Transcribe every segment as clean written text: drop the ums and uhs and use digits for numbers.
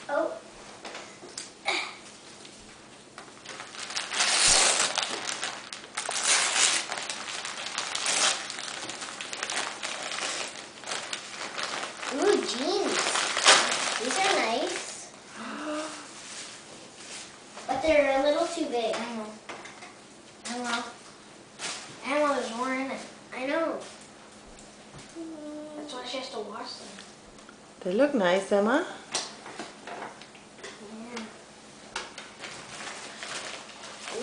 Oh. Ooh, jeans. These are nice. But they're a little too big. I know. Emma was wearing it. I know. That's why she has to wash them. They look nice, Emma. Yeah.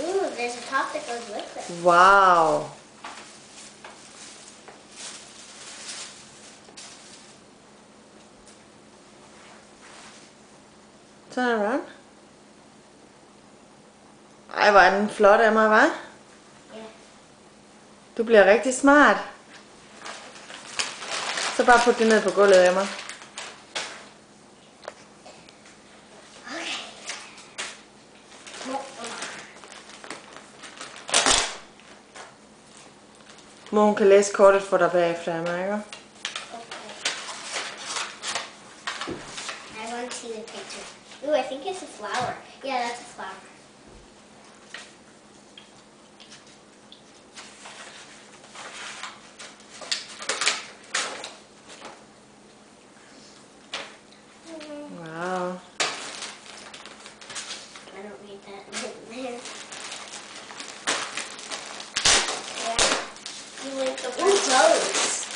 Ooh, there's a top that goes with it. Wow. Turn around. Ej, hvor er den flot, Emma, hva'? Ja. Du bliver rigtig smart. Så bare put det ned på gulvet, Emma. Okay. Mor, hun kan læse kortet for dig bagefter, Emma, ikke? Okay. I want to see the picture. Ooh, I think it's a flower. Yeah, that's a flower. Wow. I don't read that in there. Yeah. You like the Ooh, clothes.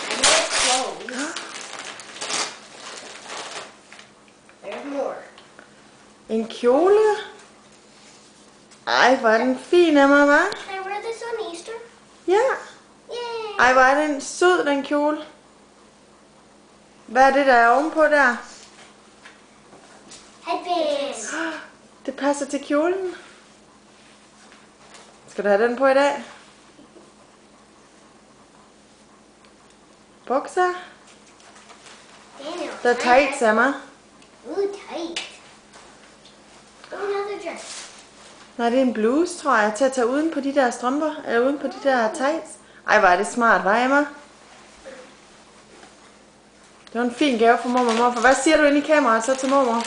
I know it's clothes. There's more. En kjole. Ej, hvor er den fin, Emma, hva'? Can I wear this on Easter? Ja. Yay! Ej, hvor er den sød, den kjole. Hvad er det, der er ovenpå der? Headbands. Det passer til kjolen. Skal du have den på i dag? Bukser. Daniel. Der er tights, Emma. Ooh, tight. Ooh, another dress. Nej, det er en bluse, tror jeg, til at tage uden på de der strømper, eller uden på de der tights. Ej, hvor er det smart, hva', Emma? Det var en fin gave for mormor og morfar. Hvad siger du ind i kameraet så til mormor?